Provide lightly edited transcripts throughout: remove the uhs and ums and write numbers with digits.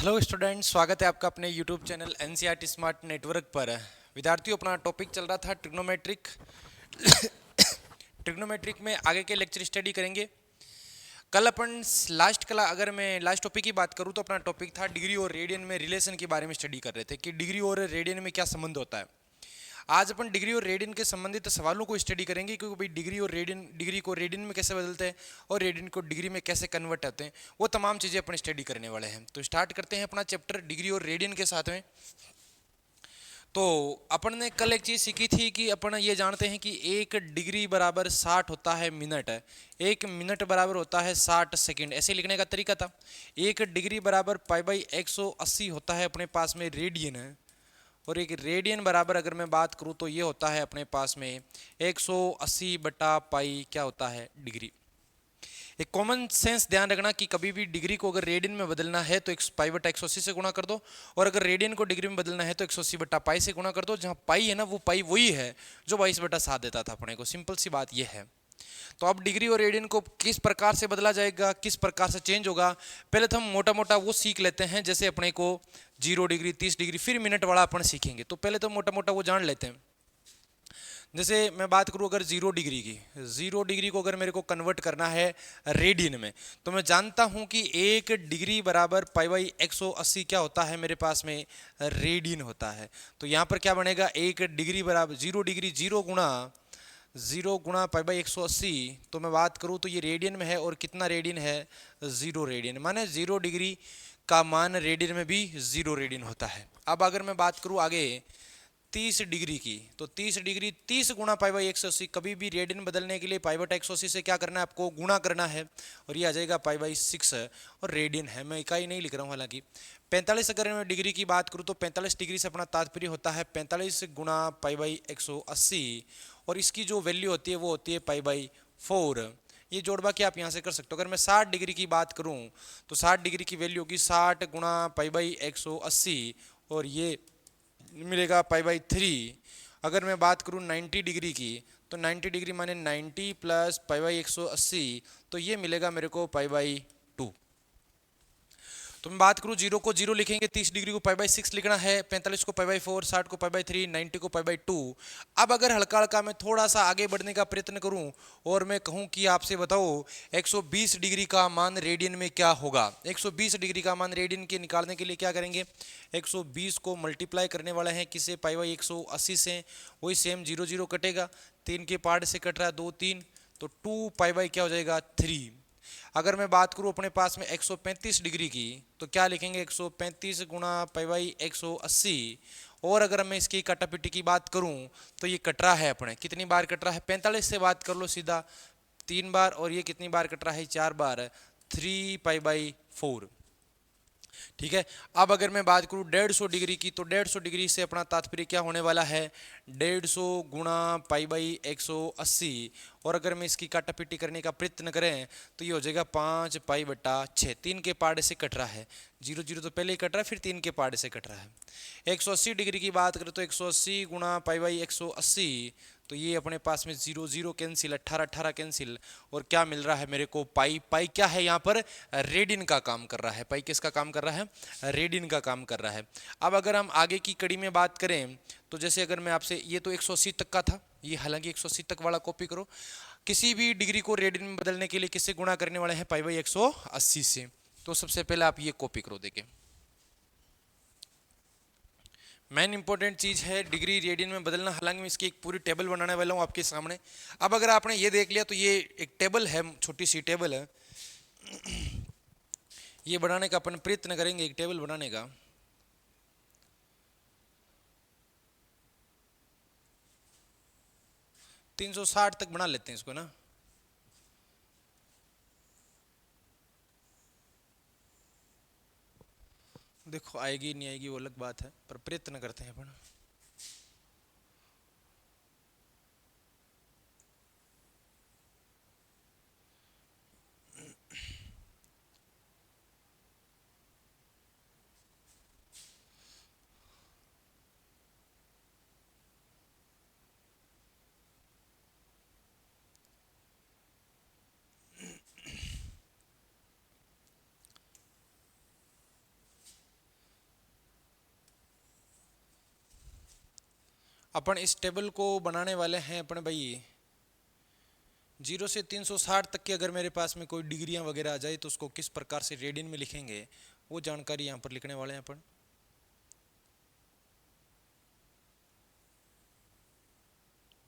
Hello student, स्वागत है आपका अपने YouTube channel NCERT smart network पर। विद्यार्थियों, अपना टॉपिक चल रहा था ट्रिग्नोमेट्रिक। ट्रिग्नोमेट्रिक में आगे के लेक्चर स्टडी करेंगे। कल अपन अगर मैं लास्ट टॉपिक की बात करूं तो अपना टॉपिक था डिग्री और रेडियन में रिलेशन के बारे में स्टडी कर रहे थे कि डिग्री और रेडियन में क्या संबंध होता है। आज अपन डिग्री और रेडियन के संबंधित सवालों को स्टडी करेंगे, क्योंकि भाई डिग्री को रेडियन में कैसे बदलते हैं और रेडियन को डिग्री में कैसे कन्वर्ट होते हैं, वो तमाम चीज़ें अपन स्टडी करने वाले हैं। तो स्टार्ट करते हैं अपना चैप्टर डिग्री और रेडियन के साथ में। तो अपन ने कल एक चीज़ सीखी थी कि अपन ये जानते हैं कि 1 डिग्री बराबर 60 होता है मिनट है, 1 मिनट बराबर होता है 60 सेकेंड। ऐसे लिखने का तरीका था। 1 डिग्री बराबर पाई/180 होता है अपने पास में रेडियन है, और एक रेडियन बराबर अगर मैं बात करूं तो ये होता है अपने पास में 180/पाई क्या होता है, डिग्री। एक कॉमन सेंस ध्यान रखना कि कभी भी डिग्री को अगर रेडियन में बदलना है तो पाई/180 से गुणा कर दो, और अगर रेडियन को डिग्री में बदलना है तो 180/पाई से गुणा कर दो। जहां पाई है ना, वो पाई वही है जो 22/7 देता था अपने को। सिंपल सी बात ये है। तो अब डिग्री और रेडियन को किस प्रकार से बदला जाएगा, किस प्रकार से चेंज होगा, पहले तो हम मोटा मोटा वो सीख लेते हैं। जैसे अपने को 0 डिग्री, 30 डिग्री, फिर मिनट वाला अपन सीखेंगे। तो पहले तो मोटा मोटा वो जान लेते हैं। जैसे मैं बात करूं अगर 0 डिग्री की, 0 डिग्री को अगर मेरे को कन्वर्ट करना है रेडियन में, तो मैं जानता हूं कि 1 डिग्री बराबर पाई/180 क्या होता है मेरे पास में, रेडियन होता है। तो यहां पर क्या बनेगा, 1 डिग्री बराबर 0 डिग्री, 0 गुणा पाई/180। तो मैं बात करूं तो ये रेडियन में है, और कितना रेडियन है, 0 रेडियन। माने 0 डिग्री का मान रेडियन में भी 0 रेडियन होता है। अब अगर मैं बात करूं आगे 30 डिग्री की, तो 30 डिग्री 30 गुणा पाई/180। कभी भी रेडियन बदलने के लिए पाई/180 से क्या करना है, आपको गुणा करना है, और ये आ जाएगा पाई/6। और रेडियन है, मैं इकाई नहीं लिख रहा हूँ हालांकि। 45 अगर मैं डिग्री की बात करूँ तो 45 डिग्री से अपना तात्पर्य होता है 45 गुणा पाई/180, और इसकी जो वैल्यू होती है वो होती है पाई/4। ये जोड़वा के आप यहाँ से कर सकते हो। अगर मैं 60 डिग्री की बात करूँ तो 60 डिग्री की वैल्यू होगी 60 गुणा पाई/180, और ये मिलेगा पाई/3। अगर मैं बात करूँ 90 डिग्री की, तो 90 डिग्री माने 90 प्लस पाई/180, तो ये मिलेगा मेरे को पाई/2। तो मैं बात करूँ 0 को 0 लिखेंगे, 30 डिग्री को पाई/6 लिखना है, 45 को पाई/4, 60 को पाई/3, 90 को पाई/2। अब अगर हल्का हल्का मैं थोड़ा सा आगे बढ़ने का प्रयत्न करूं और मैं कहूं कि आपसे बताओ 120 डिग्री का मान रेडियन में क्या होगा। 120 डिग्री का मान रेडियन के निकालने के लिए क्या करेंगे, 120 को मल्टीप्लाई करने वाला है किसे, पाई/180 से। वही सेम 0 0 कटेगा, 3 के पार्ट से कट रहा है 2 3, तो 2 पाई क्या हो जाएगा, 3। अगर मैं बात करूं अपने पास में 135 डिग्री की, तो क्या लिखेंगे, 135 गुणा पाई/180। और अगर मैं इसकी कटापिटी की बात करूं तो ये कट रहा है अपने, कितनी बार कट रहा है, 45 से बात कर लो सीधा, 3 बार, और ये कितनी बार कट रहा है, 4 बार, 3 पाई/4। ठीक है। अब अगर मैं बात करूं 150 डिग्री की, तो 150 डिग्री से अपना तात्पर्य क्या होने वाला है, 150 गुणा पाई/180। और अगर मैं इसकी काटापीटी करने का प्रयत्न करें तो ये हो जाएगा 5 पाई/6। 3 के पार्ट से कट रहा है, 0 0 तो पहले ही कट रहा है, फिर 3 के पार्ट से कट रहा है। 180 डिग्री की बात करें तो 180 गुणा पाई/180, तो ये अपने पास में 0 0 कैंसिल, 18 18 कैंसिल, और क्या मिल रहा है मेरे को, पाई। पाई क्या है यहाँ पर, रेडियन का काम कर रहा है। पाई किसका काम कर रहा है, रेडियन का काम कर रहा है। अब अगर हम आगे की कड़ी में बात करें तो जैसे अगर मैं आपसे, ये तो 180 तक का था, ये हालांकि 180 तक वाला कॉपी करो। किसी भी डिग्री को रेडियन में बदलने के लिए किससे गुणा करने वाले हैं, पाई/180 से। तो सबसे पहले आप ये कॉपी करो। देखें, मेन इंपॉर्टेंट चीज है डिग्री रेडियन में बदलना। हालांकि मैं इसकी एक पूरी टेबल बनाने वाला हूं आपके सामने। अब अगर आपने ये देख लिया तो ये एक टेबल है, छोटी सी टेबल है। ये बनाने का अपन प्रयत्न करेंगे, एक टेबल बनाने का। 360 तक बना लेते हैं इसको ना। देखो आएगी नहीं आएगी वो अलग बात है, पर प्रयत्न करते हैं अपन। अपन इस टेबल को बनाने वाले हैं अपन भाई 0 से 360 तक की अगर मेरे पास में कोई डिग्रियां वगैरह आ जाए तो उसको किस प्रकार से रेडियन में लिखेंगे वो जानकारी यहाँ पर लिखने वाले हैं अपन।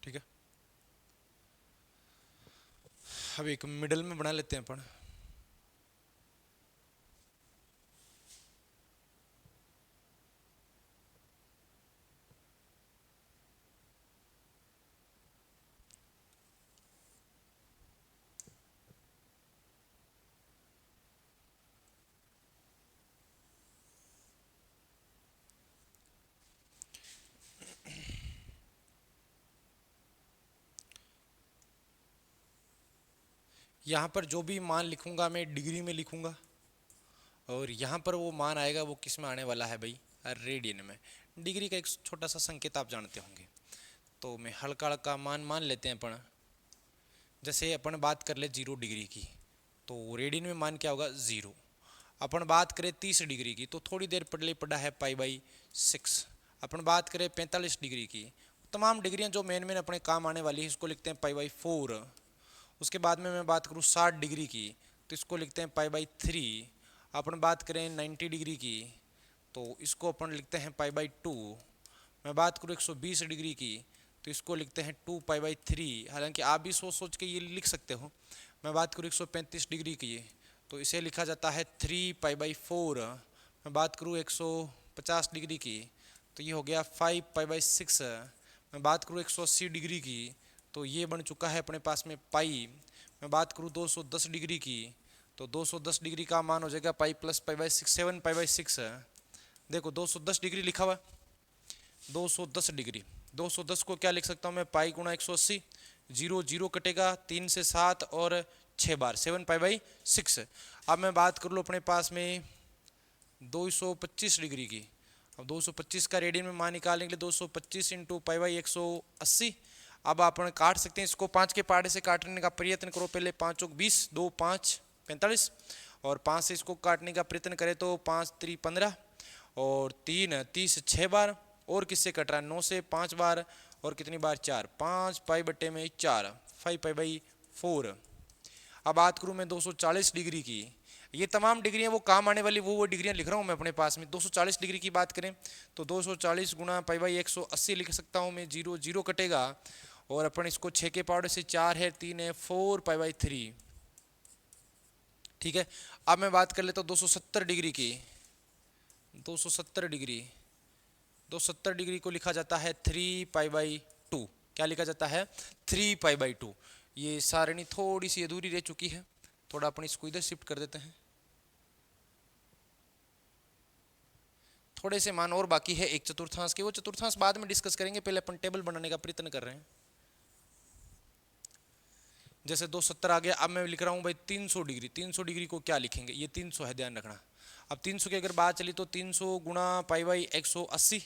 ठीक है, अब एक मिडल में बना लेते हैं अपन। यहाँ पर जो भी मान लिखूंगा मैं डिग्री में लिखूंगा और यहाँ पर वो मान आएगा वो किस में आने वाला है भाई, रेडियन में। डिग्री का एक छोटा सा संकेत आप जानते होंगे, तो मैं हल्का हल्का मान मान लेते हैं अपन। जैसे अपन बात कर ले 0 डिग्री की तो रेडियन में मान क्या होगा 0। अपन बात करें 30 डिग्री की तो थोड़ी देर पहले पड़ा है π/6। अपन बात करें 45 डिग्री की, तमाम डिग्रियां जो मेन मेन अपने काम आने वाली है इसको लिखते हैं π/4। उसके बाद में मैं बात करूँ 60 डिग्री की तो इसको लिखते हैं π/3। अपन बात करें 90 डिग्री की तो इसको अपन लिखते हैं π/2। मैं बात करूँ 120 डिग्री की तो इसको लिखते हैं 2π/3। हालांकि आप भी सोच सोच के ये लिख सकते हो। मैं बात करूँ 135 डिग्री की तो इसे लिखा जाता है 3π/4। मैं बात करूँ 150 डिग्री की तो ये हो गया 5π/6। मैं बात करूँ 180 डिग्री की तो ये बन चुका है अपने पास में पाई। मैं बात करूँ 210 डिग्री की तो 210 डिग्री का मान हो जाएगा पाई प्लस π/6 7π/6। देखो 210 डिग्री लिखा हुआ, 210 डिग्री, 210 को क्या लिख सकता हूँ मैं, पाई गुणा 180। 0 0 कटेगा, 3 से 7 और 6 बार 7π/6। अब मैं बात कर लूँ अपने पास में 225 डिग्री की। अब 225 का रेडियन में मान निकालने के लिए 225 इंटू π/180। अब अपन काट सकते हैं इसको, 5 के पहाड़े से काटने का प्रयत्न करो। पहले 5 चौक 20, 2 5 45 और 5 से इसको काटने का प्रयत्न करें तो 5 3 15 और 3 30 6 बार। और किससे कट रहा है, 9 से 5 बार और कितनी बार 4, 5π/4 5π/4। अब बात करूँ मैं 240 डिग्री की, ये तमाम डिग्रियां वो काम आने वाली वो डिग्रियां लिख रहा हूँ मैं अपने पास में। 240 डिग्री की बात करें तो 240 गुणा π/180 लिख सकता हूँ मैं। 0 0 कटेगा और अपन इसको 6 के पावर से 4 है 3 है 4π/3। ठीक है, अब मैं बात कर लेता हूँ 270 डिग्री की। 270 डिग्री, 270 डिग्री को लिखा जाता है 3π/2। क्या लिखा जाता है, 3π/2। ये सारणी थोड़ी सी अधूरी रह चुकी है, थोड़ा अपन इसको इधर शिफ्ट कर देते हैं। थोड़े से मान और बाकी है एक चतुर्थांश के, वो चतुर्थांश बाद में डिस्कस करेंगे, पहले अपन टेबल बनाने का प्रयत्न कर रहे हैं। जैसे 270 आ गया, अब मैं लिख रहा हूँ भाई 300 डिग्री। 300 डिग्री को क्या लिखेंगे, ये 300 है, ध्यान रखना। अब 300 की अगर बात चली तो 300 गुणा π/180।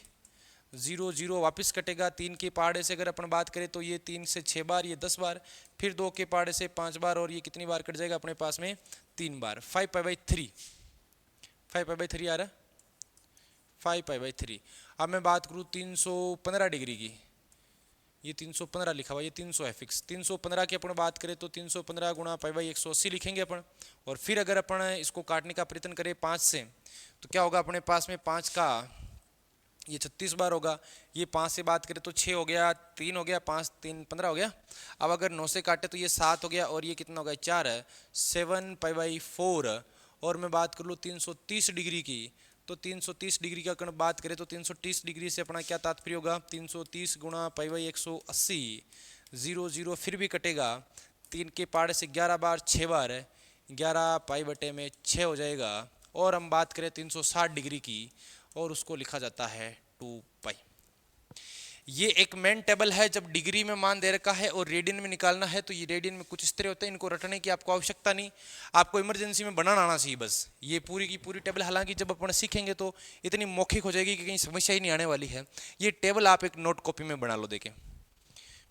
0 0 वापस कटेगा, 3 के पहाड़े से अगर अपन बात करें तो ये 3 से 6 बार, ये 10 बार, फिर 2 के पहाड़े से 5 बार और ये कितनी बार कट जाएगा अपने पास में 3 बार। 5π/3, 5π/3 आ रहा है, 5π/3। अब मैं बात करूँ 315 डिग्री की, ये 315 लिखा हुआ, ये 300 है फिक्स। 315 की अपन बात करें तो 315 गुणा π/180 लिखेंगे अपन। और फिर अगर अपन इसको काटने का प्रयत्न करें 5 से तो क्या होगा अपने पास में, 5 का ये 36 बार होगा। ये 5 से बात करें तो 6 हो गया, 3 हो गया, 5 3 15 हो गया। अब अगर 9 से काटे तो ये 7 हो गया और ये कितना हो गया 4 है, 7π/4। और मैं बात कर लूँ 330 डिग्री की तो 330 डिग्री का अगर बात करें तो 330 डिग्री से अपना क्या तात्पर्य होगा, 330 गुणा π/180। 0 0 फिर भी कटेगा, 3 के पहाड़े से 11 बार 6 बार है, 11π/6 हो जाएगा। और हम बात करें 360 डिग्री की और उसको लिखा जाता है 2π। ये एक मेन टेबल है, जब डिग्री में मान दे रखा है और रेडियन में निकालना है तो ये रेडियन में कुछ इस तरह होता है, इनको रटने की आपको आवश्यकता नहीं, आपको इमरजेंसी में बनाना आना चाहिए बस। ये पूरी की पूरी टेबल, हालांकि जब अपन सीखेंगे तो इतनी मौखिक हो जाएगी कि कहीं समस्या ही नहीं आने वाली है। ये टेबल आप एक नोट कॉपी में बना लो, देखें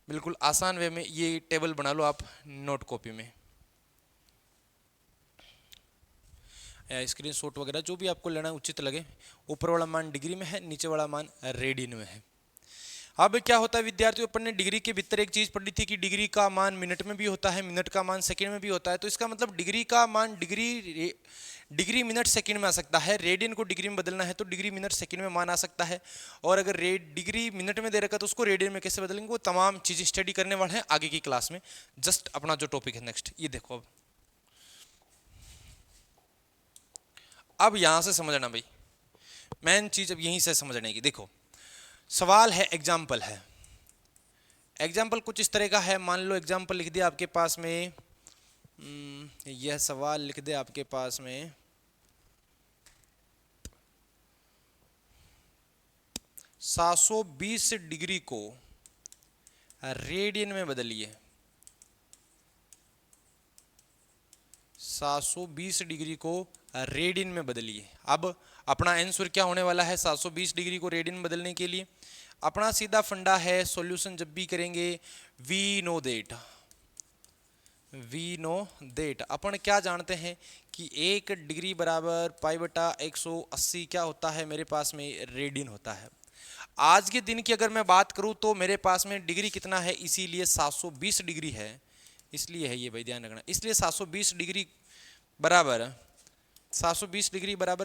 बिल्कुल आसान वे में ये टेबल बना लो आप नोट कॉपी में, या स्क्रीनशॉट वगैरह जो भी आपको लेना उचित लगे। ऊपर वाला मान डिग्री में है, नीचे वाला मान रेडियन में है। अब क्या होता है विद्यार्थियों, अपन ने डिग्री के भीतर एक चीज पढ़ी थी कि डिग्री का मान मिनट में भी होता है, मिनट का मान सेकंड में भी होता है। तो इसका मतलब डिग्री का मान डिग्री मिनट सेकंड में आ सकता है। रेडियन को डिग्री में बदलना है तो डिग्री मिनट सेकंड में मान आ सकता है। और अगर डिग्री मिनट में दे रखा तो उसको रेडियन में कैसे बदलेंगे, वो तमाम चीजें स्टडी करने वाले हैं आगे की क्लास में। जस्ट अपना जो टॉपिक है नेक्स्ट ये देखो। अब यहां से समझना भाई, मेन चीज अब यहीं से समझने की। देखो सवाल है, एग्जाम्पल है। एग्जाम्पल कुछ इस तरह का है, मान लो एग्जाम्पल लिख दिया आपके पास में, यह सवाल लिख दे आपके पास में 720 डिग्री को रेडियन में बदलिए। 720 डिग्री को रेडियन में बदलिए। अब अपना आंसर क्या होने वाला है 720 डिग्री को रेडियन बदलने के लिए? अपना सीधा फंडा है, सॉल्यूशन जब भी करेंगे वी नो देट अपन क्या जानते हैं कि 1 डिग्री बराबर पाई बटा 180 क्या होता है मेरे पास में, रेडियन होता है। आज के दिन की अगर मैं बात करूं तो मेरे पास में डिग्री कितना है, इसीलिए 720 डिग्री है, इसलिए है ये भाई ध्यान रखना। इसलिए 720 डिग्री बराबर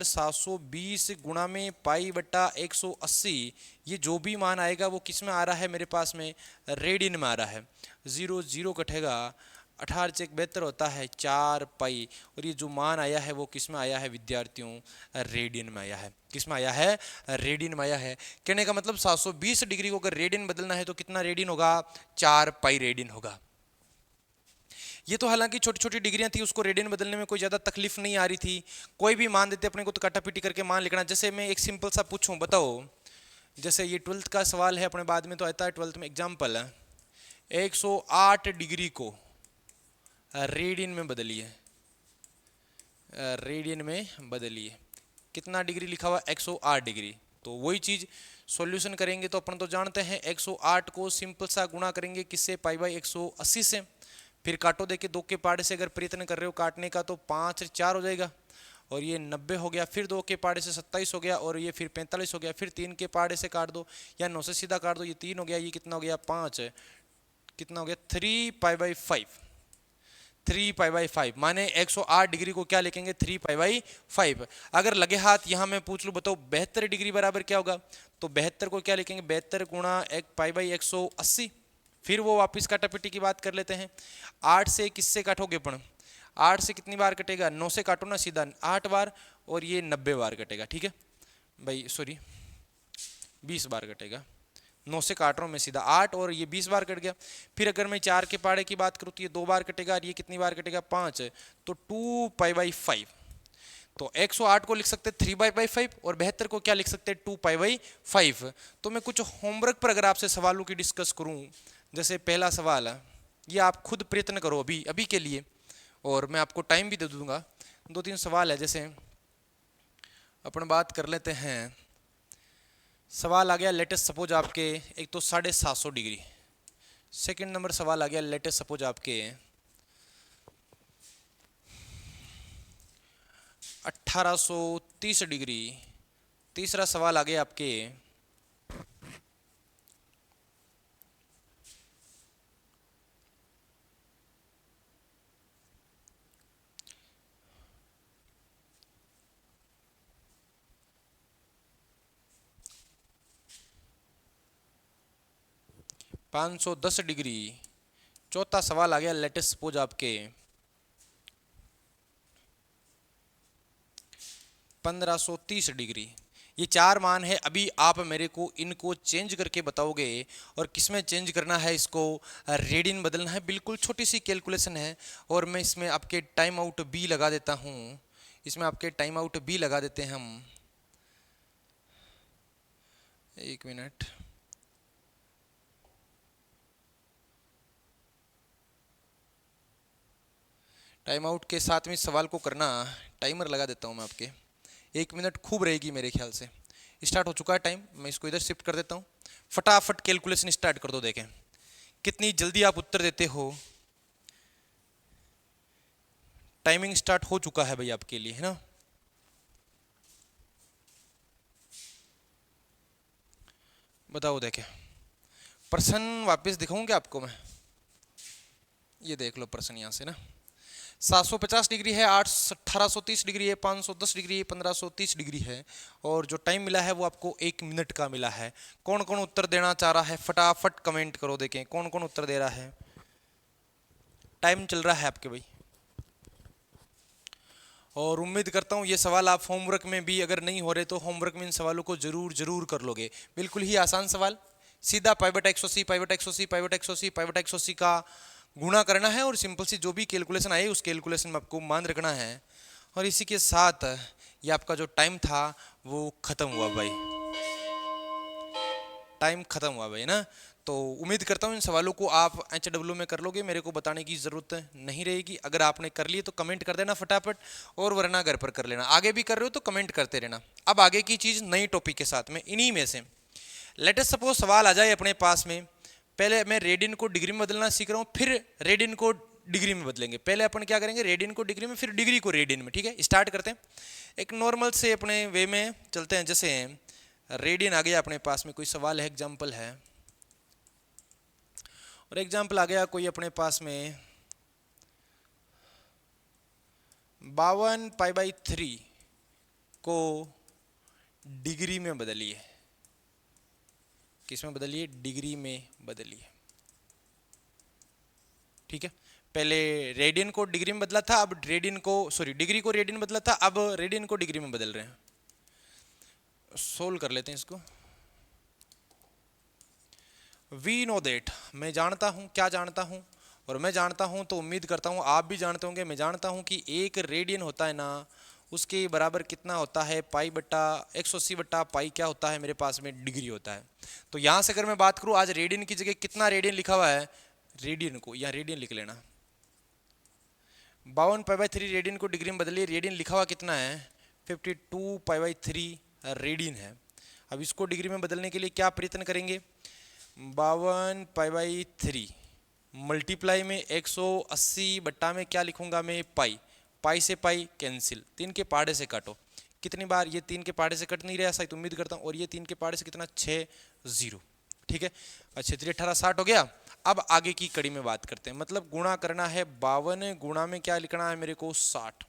720 गुणा में पाई बटा 180, ये जो भी मान आएगा वो किस में आ रहा है मेरे पास में, रेडियन में आ रहा है। 0 0 कटेगा, 18 चेक 72 होता है 4 पाई। और ये जो मान आया है वो किस में आया है विद्यार्थियों, रेडियन में आया है। किस में आया है, रेडियन में आया है। कहने का मतलब 720 डिग्री को अगर रेडियन बदलना है तो कितना रेडियन होगा, 4 पाई रेडियन होगा। ये तो हालांकि छोटी छोटी डिग्रियां थी, उसको रेडियन बदलने में कोई ज़्यादा तकलीफ नहीं आ रही थी। कोई भी मान देते अपने को तो काटापीटी करके मान लिखना। जैसे मैं एक सिंपल सा पूछूं, बताओ, जैसे ये 12th का सवाल है अपने बाद में तो आता है 12th में एग्जाम्पल है, 108 डिग्री को रेडियन में बदलिए। रेडियन में बदलिए, कितना डिग्री लिखा हुआ, 108 डिग्री। तो वही चीज़ सॉल्यूशन करेंगे तो अपन तो जानते हैं 108 को सिंपल सा गुणा करेंगे किससे, पाई बाई 180 से। फिर काटो देके 2 के पाड़े से अगर प्रयत्न कर रहे हो काटने का तो 5 4 हो जाएगा, और ये 90 हो गया। फिर 2 के पाड़े से 27 हो गया, और ये फिर 45 हो गया। फिर 3 के पाड़े से काट दो या 9 से सीधा काट दो, ये 3 हो गया। ये कितना हो गया, 5, कितना हो गया, 3 पाई बाई 5। 3 पाई बाई 5 माने 108 डिग्री को क्या लिखेंगे, 3 पाई बाई 5। अगर लगे हाथ यहां मैं पूछ लूं, बताओ 72 डिग्री बराबर क्या होगा, तो 72 को क्या लिखेंगे, 72 गुणा 1 पाई बाई 180। फिर वो वापस काटापीटी की बात कर लेते हैं। 8 से किससे काटोगे अपन, 8 से कितनी बार कटेगा, 9 से काटो ना सीधा, 8 बार, और ये 90 बार कटेगा। ठीक है भाई, सॉरी 20 बार कटेगा। 9 से काट रहा हूँ मैं सीधा, 8 और ये 20 बार कट गया। फिर अगर मैं 4 के पाड़े की बात करूँ तो ये 2 बार कटेगा, और ये कितनी बार कटेगा, 5, तो 2 पाई बाई 5। तो 108 को लिख सकते 3 बाई 5, और 72 को क्या लिख सकते 2 पाई बाई 5। तो मैं कुछ होमवर्क पर अगर आपसे सवालों की डिस्कस करूँ, जैसे पहला सवाल है, ये आप खुद प्रयत्न करो अभी अभी के लिए, और मैं आपको टाइम भी दे दूंगा। 2-3 सवाल है, जैसे अपन बात कर लेते हैं। सवाल आ गया लेटेस्ट सपोज आपके, एक तो 750 डिग्री। सेकंड नंबर सवाल आ गया लेटेस्ट सपोज आपके 1830 डिग्री। तीसरा सवाल आ गया आपके 510 डिग्री। चौथा सवाल आ गया लेटेस्ट सपोज आपके 1530 डिग्री। ये 4 मान है। अभी आप मेरे को इनको चेंज करके बताओगे, और किस में चेंज करना है, इसको रेडियन बदलना है। बिल्कुल छोटी सी कैलकुलेशन है, और मैं इसमें आपके टाइम आउट भी लगा देता हूँ। इसमें आपके टाइम आउट भी लगा देते हैं हम, 1 मिनट। टाइम आउट के साथ में सवाल को करना, टाइमर लगा देता हूँ मैं आपके, 1 मिनट खूब रहेगी मेरे ख्याल से। स्टार्ट हो चुका है टाइम, मैं इसको इधर शिफ्ट कर देता हूँ। फटाफट कैलकुलेशन स्टार्ट कर दो, देखें कितनी जल्दी आप उत्तर देते हो। टाइमिंग स्टार्ट हो चुका है भाई आपके लिए, है ना। बताओ देखें, प्रश्न वापस दिखाऊं क्या आपको मैं? ये देख लो प्रश्न यहाँ से ना, 750 डिग्री है, 1830 डिग्री है, 510 डिग्री है, 1530 डिग्री है, और जो टाइम मिला है वो आपको 1 मिनट का मिला है। कौन कौन उत्तर देना चाह रहा है फटाफट कमेंट करो, देखें कौन कौन उत्तर दे रहा है। टाइम चल रहा है आपके भाई, और उम्मीद करता हूँ ये सवाल आप होमवर्क में भी अगर नहीं हो रहे तो होमवर्क में इन सवालों को जरूर जरूर कर लोगे। बिल्कुल ही आसान सवाल, सीधा पाई बटा 180 पाई बटा 180 पाई बटा 180 पाई बटा 180 का गुणा करना है, और सिंपल सी जो भी कैलकुलेशन आई उस कैलकुलेशन में आपको मान रखना है। और इसी के साथ ये आपका जो टाइम था वो खत्म हुआ भाई, टाइम खत्म हुआ भाई ना। तो उम्मीद करता हूँ इन सवालों को आप HW में कर लोगे, मेरे को बताने की ज़रूरत नहीं रहेगी। अगर आपने कर लिए तो कमेंट कर देना फटाफट, और वरना घर पर कर लेना। आगे भी कर रहे हो तो कमेंट करते रहना। अब आगे की चीज़ नई टॉपिक के साथ में, इन्हीं में से लेटेस्ट सपोज सवाल आ जाए अपने पास में। पहले मैं रेडियन को डिग्री में बदलना सीख रहा हूँ, फिर रेडियन को डिग्री में बदलेंगे। पहले अपन क्या करेंगे, रेडियन को डिग्री में, फिर डिग्री को रेडियन में। ठीक है, स्टार्ट करते हैं। एक नॉर्मल से अपने वे में चलते हैं। जैसे रेडियन आ गया अपने पास में, कोई सवाल है, एग्जाम्पल है, और एग्जाम्पल आ गया कोई अपने पास में 52 पाई/3 को डिग्री में बदलिए। किस में बदलिए? डिग्री में बदलिए। ठीक है, पहले रेडियन को डिग्री में बदला था, अब रेडियन को, सॉरी डिग्री को रेडियन में बदला था, अब रेडियन को डिग्री में बदल रहे हैं। सोल्व कर लेते हैं इसको। वी नो दैट, मैं जानता हूं, क्या जानता हूं, और मैं जानता हूं तो उम्मीद करता हूं आप भी जानते होंगे। मैं जानता हूं कि एक रेडियन होता है ना, उसके बराबर कितना होता है, पाई बटा 180 बटा पाई क्या होता है मेरे पास में, डिग्री होता है। तो यहां से अगर मैं बात करूं, आज रेडियन की जगह कितना रेडियन लिखा हुआ है, रेडियन को या रेडियन लिख लेना। 52 पाई/3 रेडियन को डिग्री में बदलिए। रेडियन लिखा हुआ कितना है, 52 पाई/3 रेडियन है। अब इसको डिग्री में बदलने के लिए क्या प्रयत्न करेंगे, 52 पाई/3 मल्टीप्लाई में 180 बट्टा में क्या लिखूंगा मैं, पाई। पाई से पाई कैंसिल, 3 के पहाड़े से काटो। कितनी बार, ये 3 के पहाड़े से कट नहीं रहा, शायद उम्मीद करता हूँ। और ये 3 के पहाड़े से कितना, 6 0। ठीक है, अच्छा 3 18 60 हो गया। अब आगे की कड़ी में बात करते हैं, मतलब गुणा करना है। 52 गुणा में क्या लिखना है मेरे को, 60।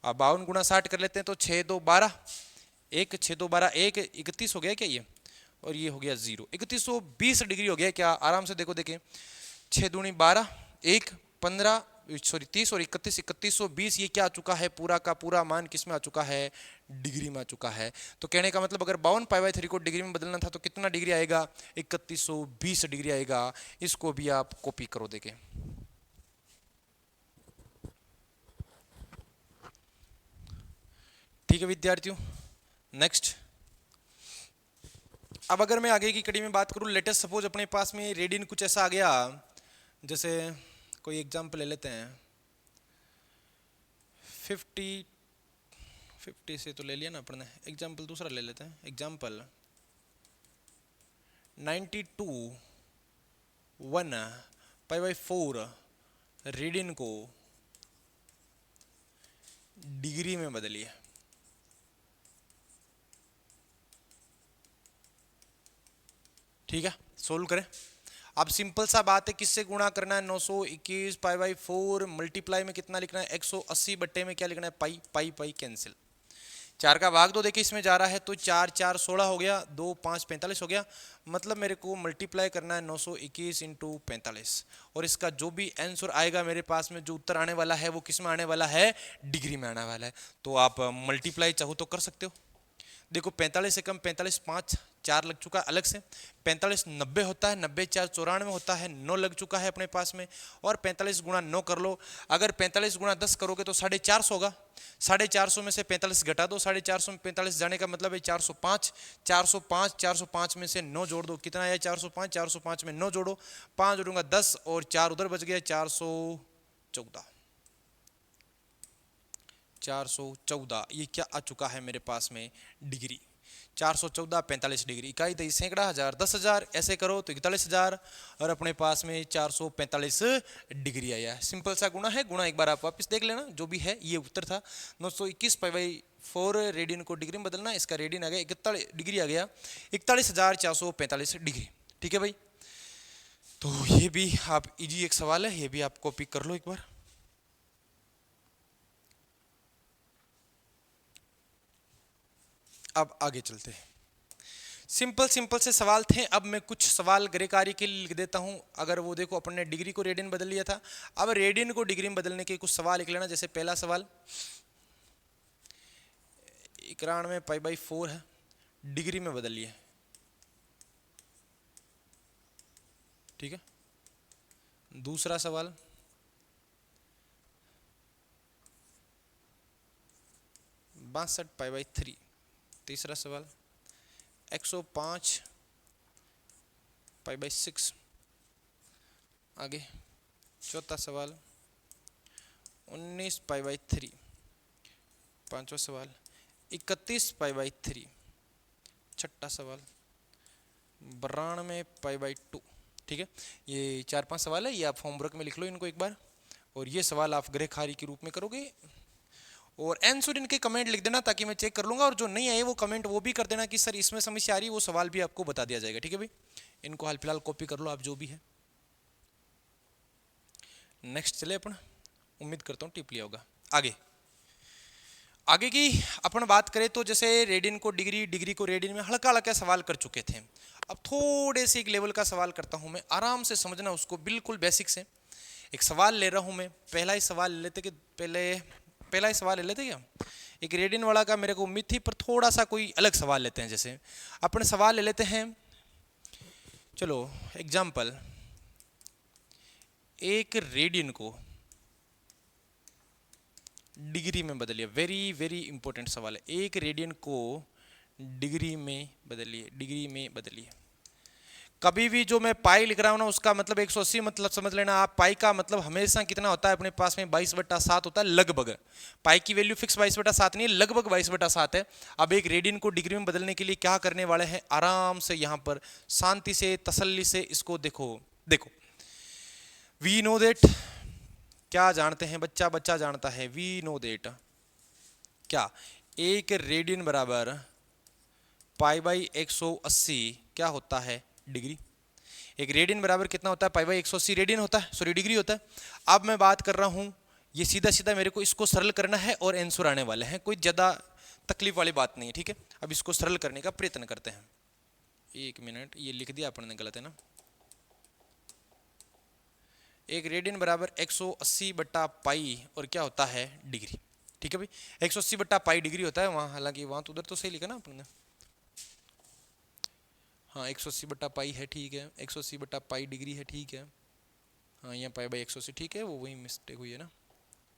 अब 52 गुणा 60 कर लेते हैं, तो 6 2 12, 1 6 2 12, 1 31 हो गया क्या ये, और ये हो गया 0। 3120 डिग्री हो गया क्या, आराम से देखो, देखें 6 दूनी 12, 1 15, सॉरी 30 और 31 3120, ये क्या आ चुका है, पूरा का पूरा मान किस में आ चुका है, डिग्री में आ चुका है। तो कहने का मतलब अगर 52 पाई/3 को डिग्री में बदलना था तो कितना डिग्री आएगा, 3120 डिग्री आएगा। इसको भी आप कॉपी करो, देखें। ठीक है विद्यार्थियों, नेक्स्ट। अब अगर मैं आगे की कड़ी में बात करूं, लेटेस्ट सपोज अपने पास में रेडियन कुछ ऐसा आ गया, जैसे कोई एग्जांपल ले लेते हैं। 50 से तो ले लिया ना अपन ने, एग्जांपल दूसरा ले लेते हैं। एग्जांपल 92 1 पाई/4 रेडियन को डिग्री में बदलिए। ठीक है, सोल्व करें। अब सिंपल सा बात है, किससे गुणा करना है, 921 पाई/4 मल्टीप्लाई में कितना लिखना है, 180 बट्टे में क्या लिखना है, पाई। पाई पाई कैंसिल, 4 का भाग 2 देखिए इसमें जा रहा है, तो 4 4 16 हो गया, 2 5 45 हो गया। मतलब मेरे को मल्टीप्लाई करना है 921 इंटू 45, और इसका जो भी आंसर आएगा मेरे पास में, जो उत्तर आने वाला है वो किस में आने वाला है, डिग्री में आने वाला है। तो आप मल्टीप्लाई चाहो तो कर सकते हो। देखो 45 से कम 45 5 4 लग चुका है अलग से। 45 90 होता है, 90 4 94 होता है, 9 लग चुका है अपने पास में। और 45 गुणा 9 कर लो। अगर 45 गुणा 10 करोगे तो 450 होगा। 450 में से 45 घटा दो, 450 में 45 जाने का मतलब है 405। 405 में से 9 जोड़ दो, कितना आया 405। 405 में 9 जोड़ो, 5 जोड़ूंगा 10 और 4 उधर बच गया 414। 414 ये क्या आ चुका है मेरे पास में, डिग्री। 414 45 डिग्री, इकाई दही सैकड़ा, हजार 10,000, ऐसे करो तो 41,000, और अपने पास में 445 डिग्री आया। सिंपल सा गुणा है, गुणा एक बार आप वापस देख लेना, जो भी है ये उत्तर था। 921 पाई/4 रेडियन को डिग्री में बदलना, इसका रेडियन आ गया 41 डिग्री आ गया, 41,445 डिग्री। ठीक है भाई। तो ये भी आप इजी एक सवाल है, ये भी आप कॉपी कर लो एक बार। अब आगे चलते हैं। सिंपल सिंपल से सवाल थे। अब मैं कुछ सवाल गृह कार्य के लिए लिख देता हूं। अगर वो देखो अपन ने डिग्री को रेडियन बदल लिया था, अब रेडियन को डिग्री में बदलने के कुछ सवाल लिख लेना। जैसे पहला सवाल 91 पाई/4 है, डिग्री में बदल लिया, ठीक है। दूसरा सवाल 62 पाई/3। तीसरा सवाल 105 पाई/6। आगे चौथा सवाल 19 पाई/3। पांचवा सवाल 31 पाई/3। छठा सवाल 92 पाई/2। ठीक है, ये 4-5 सवाल है, ये आप होमवर्क में लिख लो इनको एक बार, और ये सवाल आप गृह कार्य के रूप में करोगे। और आंसर इनके कमेंट लिख देना ताकि मैं चेक कर लूंगा, और जो नहीं आए वो कमेंट वो भी कर देना कि सर इसमें समस्या आ रही है, वो सवाल भी आपको बता दिया जाएगा। ठीक है भाई, इनको हाल फिलहाल कॉपी कर लो आप जो भी है। नेक्स्ट चले अपन, उम्मीद करता हूँ टिप लिया होगा। आगे की अपन बात करें तो जैसे रेडियन को डिग्री, डिग्री को रेडियन में हल्का हल्का सवाल कर चुके थे। अब थोड़े से एक लेवल का सवाल करता हूं मैं, आराम से समझना उसको, बिल्कुल बेसिक से। एक सवाल ले रहा हूं मैं, पहला ही सवाल ले लेते कि पहला ही सवाल ले लेते क्या, एक रेडियन वाला का मेरे को उम्मीद थी, पर थोड़ा सा कोई अलग सवाल लेते हैं। जैसे अपन सवाल ले लेते हैं, चलो एग्जाम्पल, एक रेडियन को डिग्री में बदलिए। वेरी वेरी इंपॉर्टेंट सवाल है। एक रेडियन को डिग्री में बदलिए, डिग्री में बदलिए। कभी भी जो मैं पाई लिख रहा हूं ना, उसका मतलब 180 मतलब समझ लेना आप। पाई का मतलब हमेशा कितना होता है अपने पास में, 22/7 होता है लगभग। पाई की वैल्यू फिक्स 22/7 नहीं है, लगभग 22/7 है। अब एक रेडियन को डिग्री में बदलने के लिए क्या करने वाले हैं, आराम से यहां पर शांति से तसल्ली से इसको देखो। वी नो दैट, क्या जानते हैं, बच्चा बच्चा जानता है। वी नो दैट क्या, एक रेडियन बराबर पाई/180 क्या होता है, डिग्री। एक रेडियन बराबर कितना होता है, पाई/180 रेडियन होता है, सॉरी डिग्री होता है। अब मैं बात कर रहा हूं, ये सीधा सीधा मेरे को इसको सरल करना है और आंसर आने वाले हैं, कोई ज्यादा तकलीफ वाली बात नहीं है। ठीक है, अब इसको सरल करने का प्रयत्न करते हैं। एक मिनट, ये लिख दिया अपन ने, गलत है ना। एक रेडियन बराबर 180/पाई और क्या होता है, डिग्री। ठीक है भाई, 180/पाई डिग्री होता है वहां, हालांकि वहां तो उधर तो सही लिखा ना अपन ने। हाँ 180/पाई है, ठीक है। 180/पाई डिग्री है, ठीक है। हाँ यहाँ पाई/180 ठीक है, वो वही मिस्टेक हुई है ना।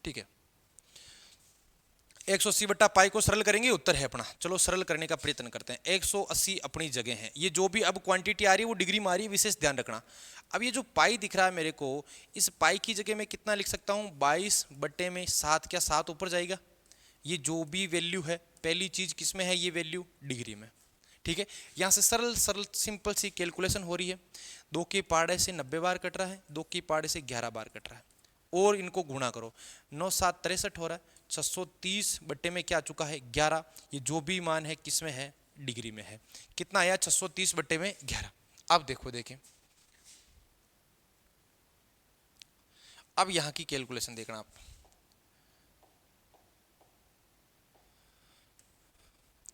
ठीक है, 180/पाई को सरल करेंगे, उत्तर है अपना। चलो सरल करने का प्रयत्न करते हैं। 180 अपनी जगह है, ये जो भी अब क्वांटिटी आ रही है वो डिग्री में आ रही है, विशेष ध्यान रखना। अब ये जो पाई दिख रहा है मेरे को, इस पाई की जगह मैं कितना लिख सकता हूँ, 22/7। क्या 7 ऊपर जाएगा, ये जो भी वैल्यू है, पहली चीज किसमें है, ये वैल्यू डिग्री में। ठीक है, यहां से सरल सरल सिंपल सी कैलकुलेशन हो रही है। 2 के पाड़े से 90 बार कट रहा है, 2 के पाड़े से 11 बार कट रहा है, और इनको गुणा करो, 9×7 63 हो रहा है। 630 बट्टे में क्या आ चुका है, 11। ये जो भी मान है किसमें है, डिग्री में है। कितना आया, 630 बट्टे में 11। अब देखो, देखें अब यहां की कैलकुलेशन देखना आप।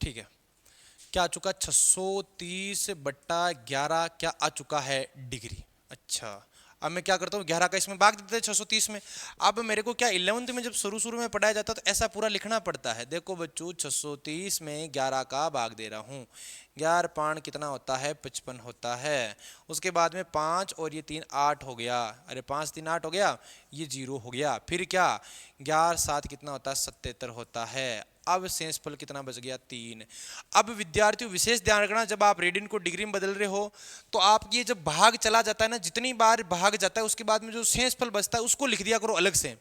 ठीक है, क्या आ चुका, 630/11 क्या आ चुका है, डिग्री। अच्छा, अब मैं क्या करता हूँ, 11 का इसमें भाग देते हैं 630 में। अब मेरे को क्या 11th में जब शुरू में पढ़ाया जाता तो ऐसा पूरा लिखना पड़ता है। देखो बच्चों, 630 में 11 का भाग दे रहा हूँ, 11×5 कितना होता है, 55 होता है। उसके बाद में 5 और ये 3 8 हो गया, अरे 5 3 8 हो गया, ये 0 हो गया। फिर क्या, 11×7 कितना होता है, 77 होता है। अब शेषफल कितना बच गया, 3। अब विद्यार्थियों विशेष ध्यान रखना, जब आप रेडियन को डिग्री में बदल रहे हो तो आप ये जब भाग चला जाता है ना, जितनी बार भाग जाता है उसके बाद में जो शेषफल बचता है उसको लिख दिया करो अलग से।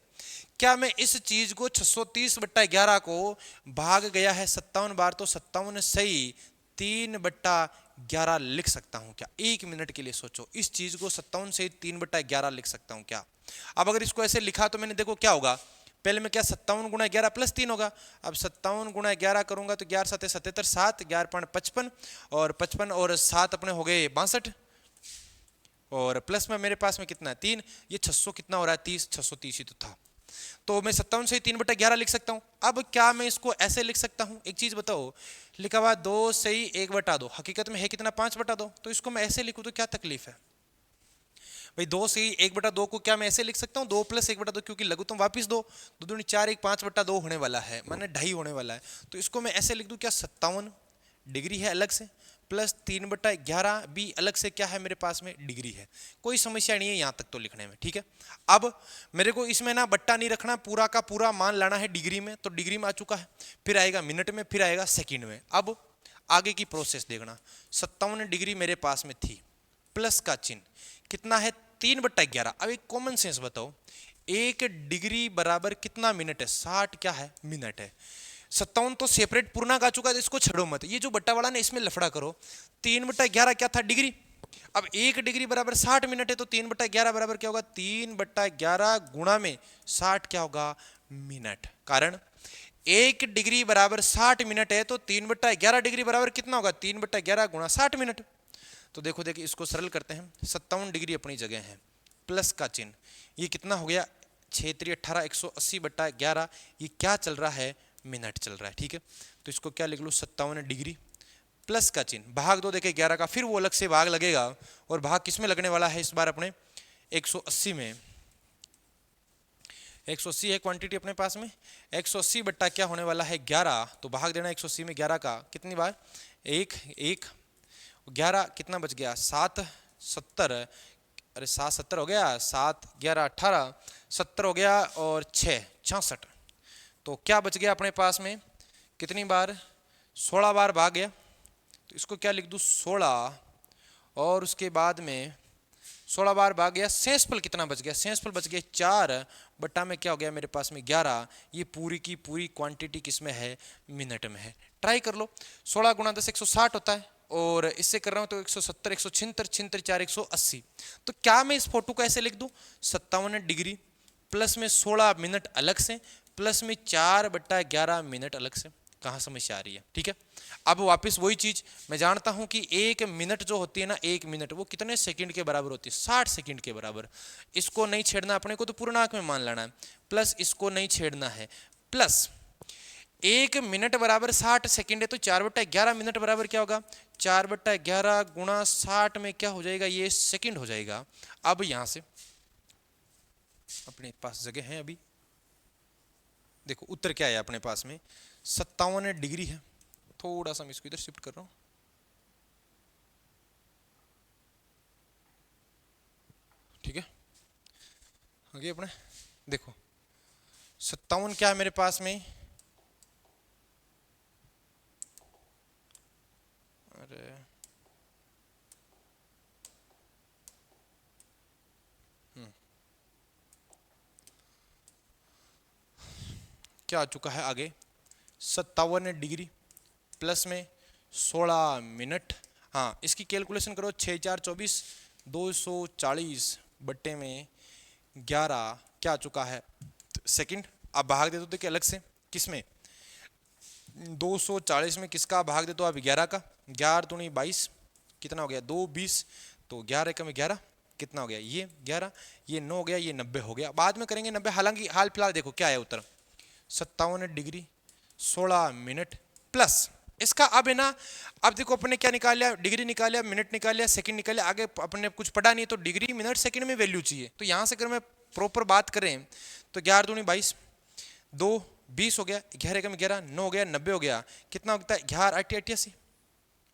क्या मैं इस चीज को 630/11 को भाग गया है 57 बार, तो 57 सही 3/11 लिख सकता हूं क्या? 1 मिनट के लिए सोचो, इस चीज को 57 से 3/11 लिख सकता हूं क्या? अब अगर इसको ऐसे लिखा तो मैंने, देखो क्या होगा, पहले में क्या 57 × 11 + 3 होगा। अब 57 × 11 करूंगा तो 11×7 = 77, 7 11×5 = 55, और 55 और 7 अपने हो गए 62। और प्लस में मेरे पास में कितना है 3, ये 600 कितना हो रहा है 30, 630 ही तो था। तो मैं 57 से 3/11 लिख सकता हूँ। अब क्या मैं इसको ऐसे लिख सकता हूँ, एक चीज बताओ, लिखा हुआ 2 से 1/2, हकीकत में है कितना 5/2, तो इसको मैं ऐसे लिखूँ तो क्या तकलीफ है भाई। 2 से 1/2 को क्या मैं ऐसे लिख सकता हूँ 2 + 1/2, क्योंकि लघुत्तम वापिस 2, 2 दूनी 4, 1 5/2 होने वाला है, माने 2.5 होने वाला है। तो इसको मैं ऐसे लिख दूँ क्या 57 डिग्री है अलग से, प्लस 3/11 भी अलग से क्या है मेरे पास में डिग्री है। कोई समस्या नहीं है यहाँ तक तो लिखने में, ठीक है। अब मेरे को इसमें ना बट्टा नहीं रखना, पूरा का पूरा मान लाना है डिग्री में, तो डिग्री में आ चुका है, फिर आएगा मिनट में, फिर आएगा सेकंड में। अब आगे की प्रोसेस देखना, 57 डिग्री मेरे पास में थी, प्लस का चिन्ह कितना है 3/11। अब एक कॉमन सेंस बताओ, 1 डिग्री बराबर कितना मिनट है, 60 क्या है मिनट है। 57 तो सेपरेट पूर्णांक आ चुका है, इसको छड़ो मत, ये जो बट्टा वाला ने इसमें लफड़ा करो। 3/11 क्या था डिग्री, अब 1 डिग्री बराबर 60 मिनट है, तो 3/11 बराबर क्या होगा 3/11 गुणा में 60 क्या होगा मिनट। कारण 1 डिग्री बराबर 60 मिनट है, तो 3/11 डिग्री बराबर कितना होगा 3/11 गुणा 60 मिनट। तो देखो देखिए इसको सरल करते हैं, 57 डिग्री अपनी जगह है, प्लस का चिन्ह, ये कितना हो गया 6 × 18 180/11, ये क्या चल रहा है मिनट चल रहा है, ठीक है। तो इसको क्या लिख लो 57 डिग्री, प्लस का चिन्ह, भाग दो देखे 11 का, फिर वो अलग से भाग लगेगा, और भाग किस में लगने वाला है इस बार अपने 180 में। 180 है क्वांटिटी अपने पास में, 180 बट्टा क्या होने वाला है 11, तो भाग देना 180 में 11 का कितनी बार 1 1, 11 कितना बच गया 7 70, अरे 7 70 हो गया, 7 11 18 70 हो गया, और 6 66, तो क्या बच गया अपने पास में कितनी बार 16 बार भाग गया। तो इसको क्या लिख दूं 16, और उसके बाद में 16 बार भाग गया, शेषफल कितना बच गया, शेषफल बच गया 4 बट्टा में क्या हो गया मेरे पास में 11। ये पूरी की पूरी क्वांटिटी किस में है मिनट में है। ट्राई कर लो, 16 × 10 160 होता है, और इससे कर रहा हूं तो 170 176 76 4 180। तो क्या मैं इस फोटो को ऐसे लिख दूं 57 डिग्री प्लस में 16 मिनट अलग से, प्लस में 4/11 मिनट अलग से। कहाँ समस्या आ रही है, ठीक है। अब वापस वही चीज, मैं जानता हूं कि 1 मिनट जो होती है ना 1 मिनट वो कितने सेकंड के बराबर होती है 60 सेकंड के बराबर। इसको नहीं छेड़ना अपने को, तो पूर्णांक में मान लेना है, प्लस इसको नहीं छेड़ना है, प्लस 1 मिनट बराबर 60 सेकंड है, तो 4/11 मिनट बराबर क्या होगा 4/11 गुणा 60 में क्या हो जाएगा ये सेकंड हो जाएगा। अब यहां से अपने पास जगह है, अभी देखो उत्तर क्या है अपने पास में 57 डिग्री है। थोड़ा सा मैं इसको इधर शिफ्ट कर रहा हूं, ठीक है। आगे अपने देखो 57 क्या है मेरे पास में, अरे क्या आ चुका है आगे 57 डिग्री प्लस में 16 मिनट। हाँ इसकी कैलकुलेशन करो 6 4 24 240 बट्टे में 11 क्या आ चुका है सेकंड। अब भाग दे दो देखिए अलग से, किस में 240 में किसका भाग दे दो आप 11 का, 11 दूनी 22 कितना हो गया 2 20, तो 11 का में 11 कितना हो गया ये 11, ये 9 हो गया, ये 90 हो गया, बाद में करेंगे 90। हालांकि हाल फिलहाल देखो क्या है उत्तर 57 डिग्री 16 मिनट प्लस इसका। अब है ना, अब देखो अपने क्या निकाल लिया, डिग्री निकाल लिया, मिनट निकाल लिया, सेकंड निकाल लिया, आगे अपने कुछ पढ़ा नहीं है, तो डिग्री मिनट सेकंड में वैल्यू चाहिए। तो यहां से अगर मैं प्रॉपर बात करें तो 11 दूनी 22 2 20 हो गया, 11 का में 11 9 हो गया, 90 हो गया, कितना होता है 11 88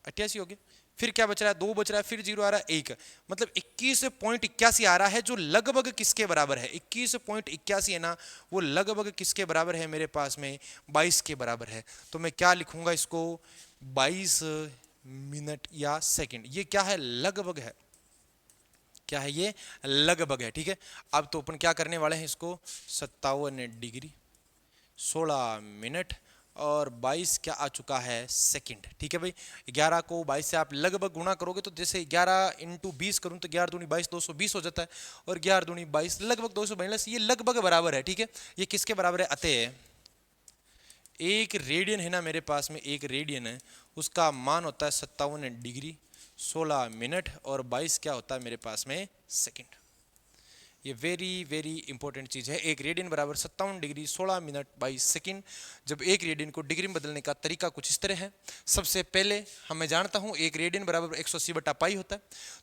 88 हो गया। फिर क्या बच रहा है 2 बच रहा है, फिर 0 आ रहा है 1, मतलब 21.81 आ रहा है, जो लगभग किसके बराबर है 21.81 है ना, वो लगभग किसके बराबर है मेरे पास में 22 के बराबर है। तो मैं क्या लिखूंगा इसको 22 मिनट या सेकंड, ये क्या है लगभग है, क्या है ये लगभग है, ठीक है। अब तो अपन क्या करने वाले हैं इसको 57 डिग्री 16 मिनट और 22 क्या आ चुका है सेकंड, ठीक है भाई। 11 को 22 से आप लगभग गुणा करोगे तो जैसे 11 × 20 करूं तो 11 दूनी 22 220 हो जाता है, और 11 दूनी 22 लगभग 242, ये लगभग बराबर है, ठीक है। ये किसके बराबर है अतः 1 रेडियन है ना मेरे पास में, 1 रेडियन है उसका मान होता है 57 डिग्री 16 मिनट और 22 क्या होता है मेरे पास में सेकंड। ये वेरी वेरी इंपॉर्टेंट चीज़ है। एक रेडियन बराबर 57 डिग्री 16 मिनट 22 सेकंड। जब एक रेडियन को डिग्री में बदलने का तरीका कुछ इस तरह है। सबसे पहले मैं जानता हूँ एक रेडियन बराबर 180 बटा पाई होता है,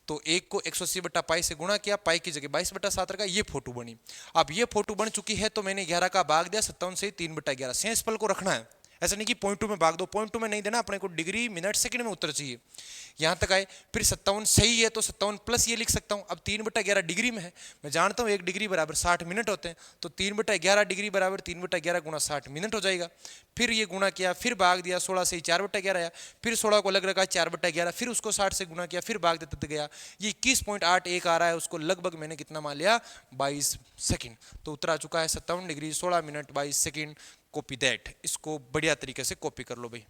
तो एक को 180 बटा पाई से गुणा किया, पाई की जगह 22 बटा 7 रखा, ये फोटो बनी। अब ये फोटो बन चुकी है तो मैंने 11 का भाग दिया 57 से 3 बटा 11। शेष पल को रखना है, ऐसा नहीं कि पॉइंट टू में भाग दो, पॉइंट टू में नहीं देना, अपने को डिग्री मिनट सेकंड में उत्तर चाहिए। यहां तक आए, फिर 57 सही है तो 57 प्लस ये लिख सकता हूं। अब 3 बटा 11 डिग्री में है, मैं जानता हूं 1 डिग्री बराबर 60 मिनट होते हैं, तो 3 बटा 11 डिग्री बराबर 3 बटा 11 गुना 60 मिनट हो जाएगा। फिर ये गुणा किया, फिर भाग दिया, 16 से 4 बटा 11 आया, फिर 16 को अलग रखा 4 बटा 11, फिर उसको 60 से गुणा किया, फिर भाग देते गया, ये 21.81 आ रहा है, उसको लगभग मैंने कितना मान लिया 22 सेकंड। तो उत्तर आ चुका है 57 degree 16 minute 22 second. Copy that, इसको बढ़िया तरीके से कॉपी कर लो भाई।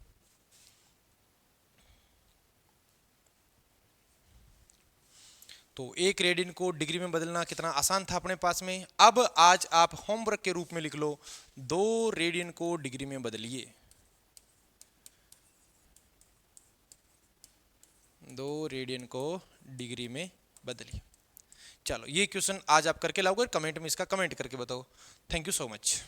तो एक रेडियन को डिग्री में बदलना कितना आसान था अपने पास में। अब आज आप होमवर्क के रूप में लिख लो, 2 रेडियन को डिग्री में बदलिए। 2 रेडियन को डिग्री में बदलिए। चलो ये क्वेश्चन आज आप करके लाओगे, कमेंट में इसका कमेंट करके बताओ। Thank you so much.